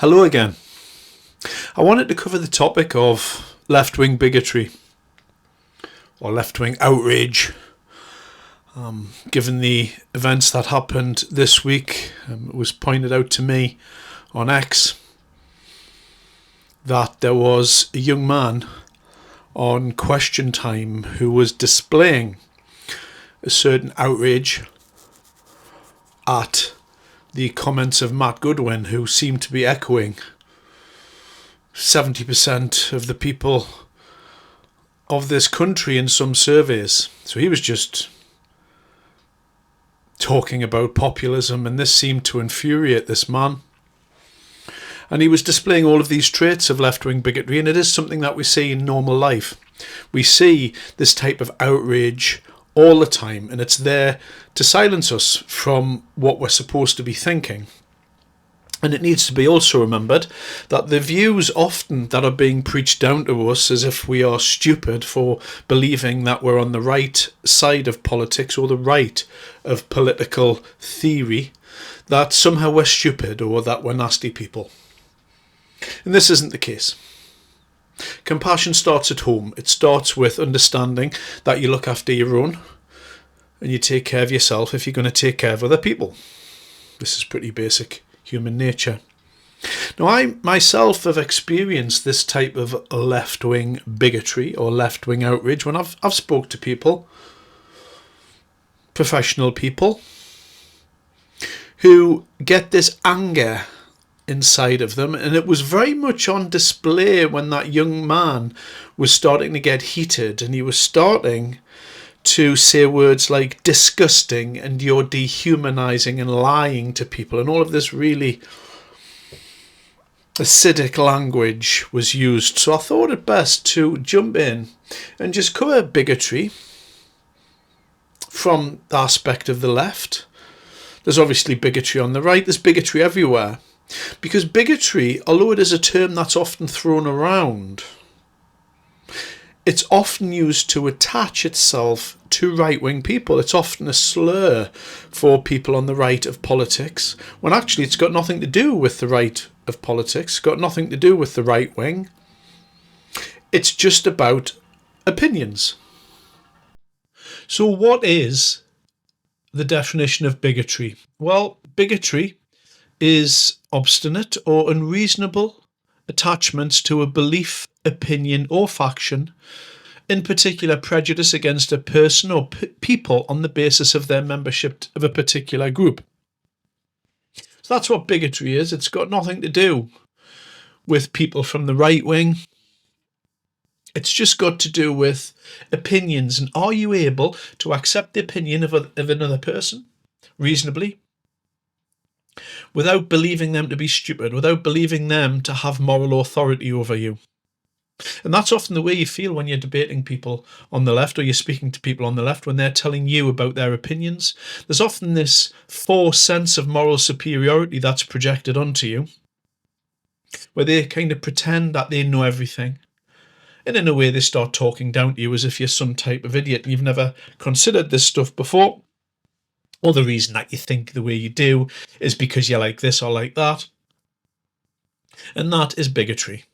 Hello again. I wanted to cover the topic of left-wing bigotry or left-wing outrage. Given the events that happened this week, it was pointed out to me on X that there was a young man on Question Time who was displaying a certain outrage at the comments of Matt Goodwin, who seemed to be echoing 70% of the people of this country in some surveys. So he was just talking about populism, and this seemed to infuriate this man. And he was displaying all of these traits of left-wing bigotry, and it is something that we see in normal life. We see this type of outrage all the time, and it's there to silence us from what we're supposed to be thinking. And it needs to be also remembered that the views often that are being preached down to us as if we are stupid for believing that we're on the right side of politics or the right of political theory, that somehow we're stupid or that we're nasty people. And this isn't the case. Compassion starts at home. It starts with understanding that you look after your own and you take care of yourself if you're going to take care of other people. This is pretty basic human nature. Now, I myself have experienced this type of left-wing bigotry or left-wing outrage when I've spoke to people, professional people, who get this anger inside of them, and it was very much on display when that young man was starting to get heated, and he was starting to say words like disgusting and you're dehumanizing and lying to people, and all of this really acidic language was used. So I thought it best to jump in and just cover bigotry from the aspect of the left. There's obviously bigotry on the right, there's bigotry everywhere. Because bigotry, although it is a term that's often thrown around, it's often used to attach itself to right-wing people. It's often a slur for people on the right of politics, when actually it's got nothing to do with the right of politics, it's got nothing to do with the right wing. It's just about opinions. So what is the definition of bigotry? Well, bigotry is obstinate or unreasonable attachments to a belief, opinion or faction, in particular prejudice against a person or people on the basis of their membership of a particular group. So that's what bigotry is. It's got nothing to do with people from the right wing. It's just got to do with opinions, and are you able to accept the opinion of another person reasonably, without believing them to be stupid, without believing them to have moral authority over you. And that's often the way you feel when you're debating people on the left, or you're speaking to people on the left when they're telling you about their opinions. There's often this false sense of moral superiority that's projected onto you, where they kind of pretend that they know everything. And in a way, they start talking down to you as if you're some type of idiot and you've never considered this stuff before. Or the reason that you think the way you do is because you're like this or like that. And that is bigotry.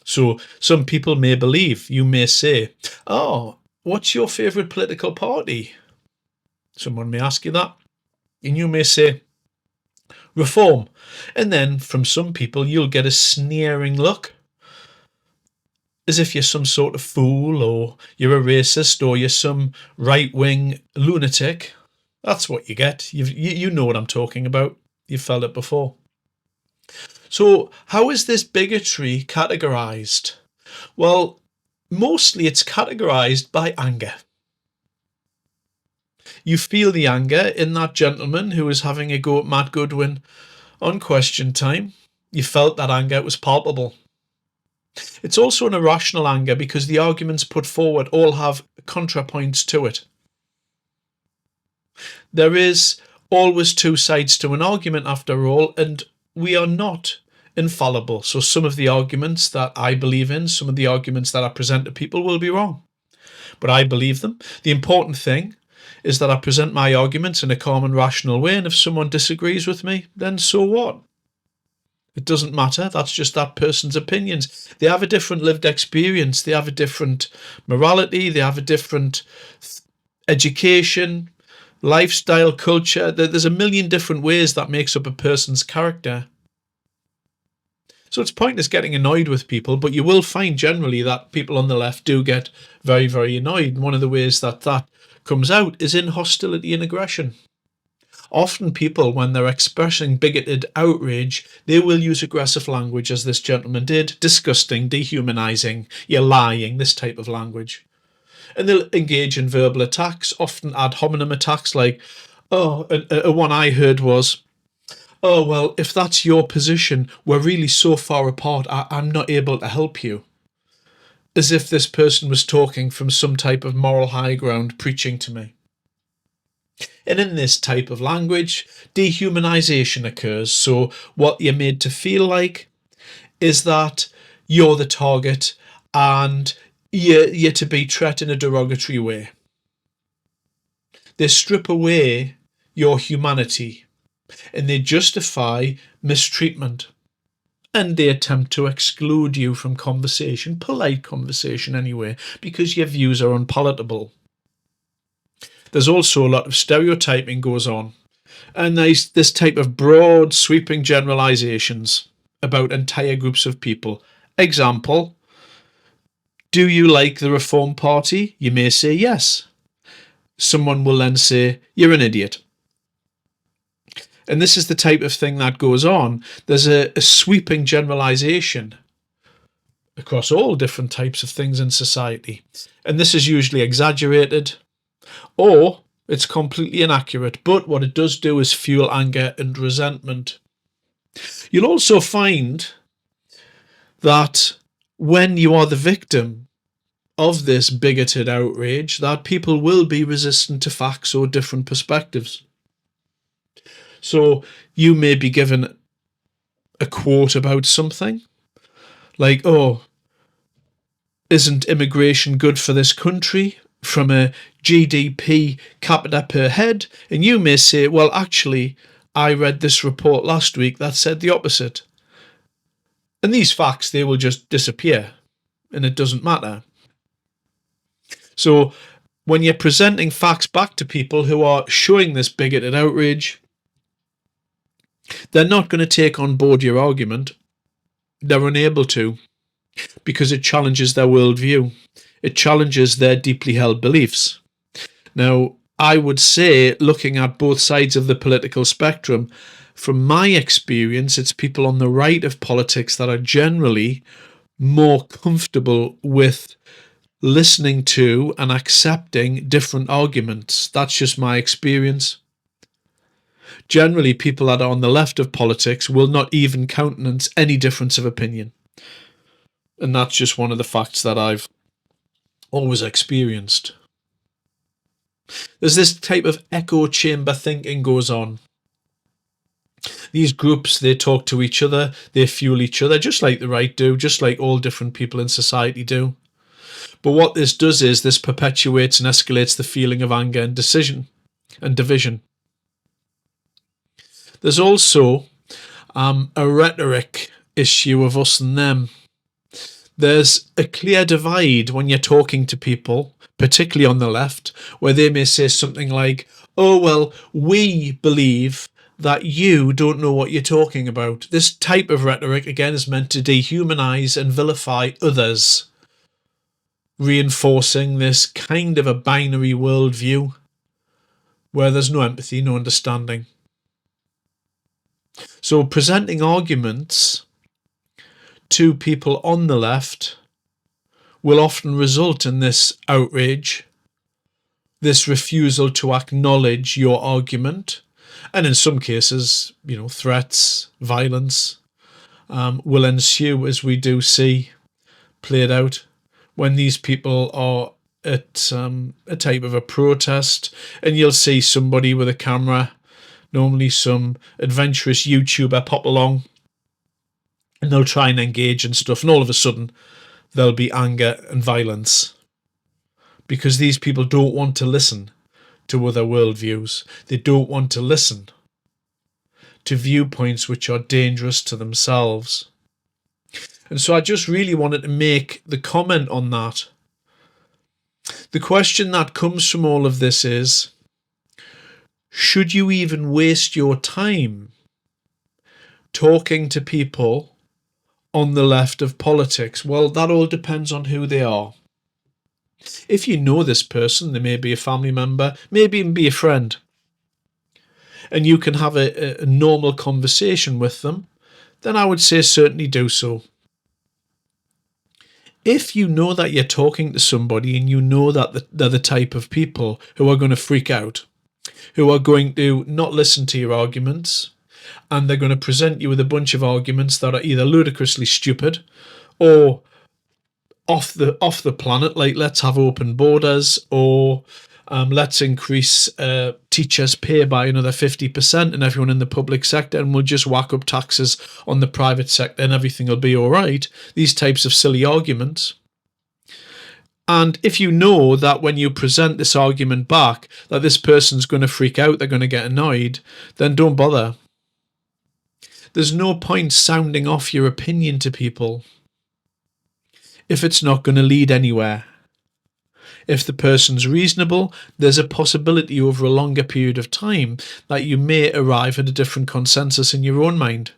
So some people may believe, you may say, oh, what's your favourite political party? Someone may ask you that. And you may say, Reform. And then from some people, you'll get a sneering look, as if you're some sort of fool, or you're a racist, or you're some right-wing lunatic. That's what you get. You know what I'm talking about. You've felt it before. So how is this bigotry categorised? Well, mostly it's categorised by anger. You feel the anger in that gentleman who was having a go at Matt Goodwin on Question Time. You felt that anger, it was palpable. It's also an irrational anger because the arguments put forward all have contrapoints to it. There is always two sides to an argument after all, and we are not infallible. So some of the arguments that I believe in, some of the arguments that I present to people will be wrong, but I believe them. The important thing is that I present my arguments in a calm and rational way, and if someone disagrees with me, then so what? It doesn't matter. That's just that person's opinions. They have a different lived experience. They have a different morality. They have a different education, lifestyle, culture. There's a million different ways that makes up a person's character. So it's pointless getting annoyed with people, but you will find generally that people on the left do get very, very annoyed. And one of the ways that that comes out is in hostility and aggression. Often people, when they're expressing bigoted outrage, they will use aggressive language, as this gentleman did, disgusting, dehumanizing, you're lying, this type of language. And they'll engage in verbal attacks, often ad hominem attacks, like, one I heard was, oh, well, if that's your position, we're really so far apart, I'm not able to help you. As if this person was talking from some type of moral high ground, preaching to me. And in this type of language, dehumanization occurs. So what you're made to feel like is that you're the target and you're to be treated in a derogatory way. They strip away your humanity and they justify mistreatment. And they attempt to exclude you from conversation, polite conversation anyway, because your views are unpalatable. There's also a lot of stereotyping goes on, and there's this type of broad, sweeping generalizations about entire groups of people. Example, do you like the Reform Party? You may say yes. Someone will then say, you're an idiot. And this is the type of thing that goes on. There's a sweeping generalization across all different types of things in society. And this is usually exaggerated, or it's completely inaccurate, but what it does do is fuel anger and resentment. You'll also find that when you are the victim of this bigoted outrage, that people will be resistant to facts or different perspectives. So you may be given a quote about something, like, oh, isn't immigration good for this country? From a GDP capita per head, and you may say, well, actually, I read this report last week that said the opposite. And these facts, they will just disappear, and it doesn't matter. So when you're presenting facts back to people who are showing this bigoted outrage, they're not going to take on board your argument. They're unable to, because it challenges their worldview. It challenges their deeply held beliefs. Now, I would say, looking at both sides of the political spectrum, from my experience, it's people on the right of politics that are generally more comfortable with listening to and accepting different arguments. That's just my experience. Generally, people that are on the left of politics will not even countenance any difference of opinion. And that's just one of the facts that I've always experienced. There's this type of echo chamber thinking goes on. These groups, they talk to each other, they fuel each other, just like the right do, just like all different people in society do. But what this does is this perpetuates and escalates the feeling of anger and division. There's also a rhetoric issue of us and them. There's a clear divide when you're talking to people, particularly on the left, where they may say something like, oh, well, we believe that you don't know what you're talking about. This type of rhetoric, again, is meant to dehumanize and vilify others, reinforcing this kind of a binary worldview where there's no empathy, no understanding. So presenting arguments to people on the left will often result in this outrage, this refusal to acknowledge your argument, and in some cases, threats, violence will ensue, as we do see played out when these people are at a type of a protest, and you'll see somebody with a camera, normally some adventurous YouTuber, pop along, and they'll try and engage and stuff, and all of a sudden there'll be anger and violence because these people don't want to listen to other worldviews. They don't want to listen to viewpoints which are dangerous to themselves. And so I just really wanted to make the comment on that. The question that comes from all of this is, should you even waste your time talking to people on the left of politics? Well, that all depends on who they are. If you know this person, they may be a family member, maybe even be a friend, and you can have a normal conversation with them, then I would say certainly do so. If you know that you're talking to somebody and you know that they're the type of people who are going to freak out, who are going to not listen to your arguments, and they're going to present you with a bunch of arguments that are either ludicrously stupid or off the planet, like let's have open borders, or let's increase teachers' pay by another 50% and everyone in the public sector, and we'll just whack up taxes on the private sector and everything will be all right. These types of silly arguments. And if you know that when you present this argument back that this person's going to freak out, they're going to get annoyed, then don't bother. There's no point sounding off your opinion to people if it's not going to lead anywhere. If the person's reasonable, there's a possibility over a longer period of time that you may arrive at a different consensus in your own mind.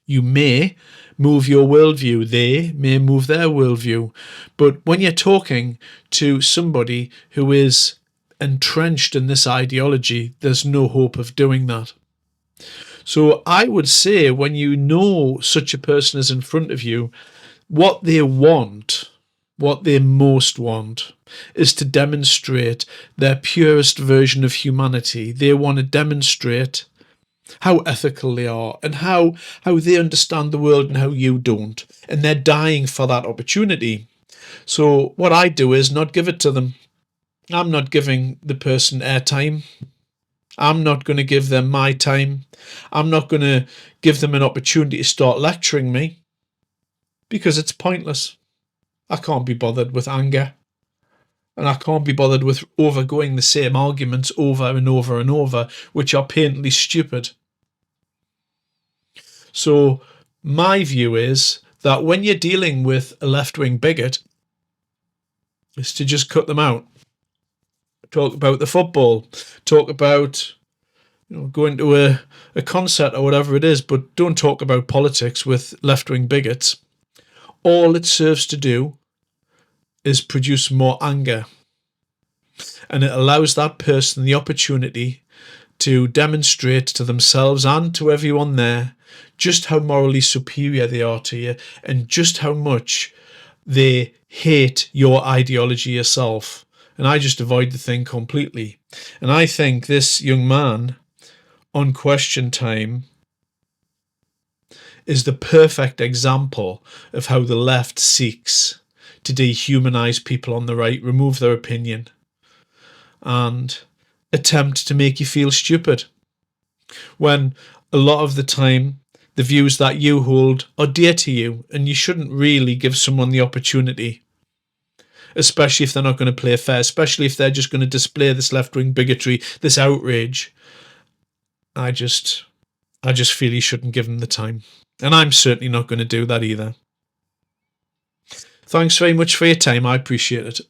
You may move your worldview, they may move their worldview. But when you're talking to somebody who is entrenched in this ideology, there's no hope of doing that. So I would say when you know such a person is in front of you, what they want, what they most want, is to demonstrate their purest version of humanity. They want to demonstrate how ethical they are and how they understand the world and how you don't. And they're dying for that opportunity. So what I do is not give it to them. I'm not giving the person airtime. I'm not going to give them my time. I'm not going to give them an opportunity to start lecturing me, because it's pointless. I can't be bothered with anger, and I can't be bothered with overgoing the same arguments over and over and over, which are patently stupid. So my view is that when you're dealing with a left-wing bigot, is to just cut them out. Talk about the football, talk about going to a concert or whatever it is, but don't talk about politics with left-wing bigots. All it serves to do is produce more anger, and it allows that person the opportunity to demonstrate to themselves and to everyone there just how morally superior they are to you and just how much they hate your ideology yourself. And I just avoid the thing completely. And I think this young man on Question Time is the perfect example of how the left seeks to dehumanize people on the right, remove their opinion, and attempt to make you feel stupid, when a lot of the time the views that you hold are dear to you, and you shouldn't really give someone the opportunity, especially if they're not going to play fair, especially if they're just going to display this left-wing bigotry, this outrage. I just feel you shouldn't give them the time. And I'm certainly not going to do that either. Thanks very much for your time. I appreciate it.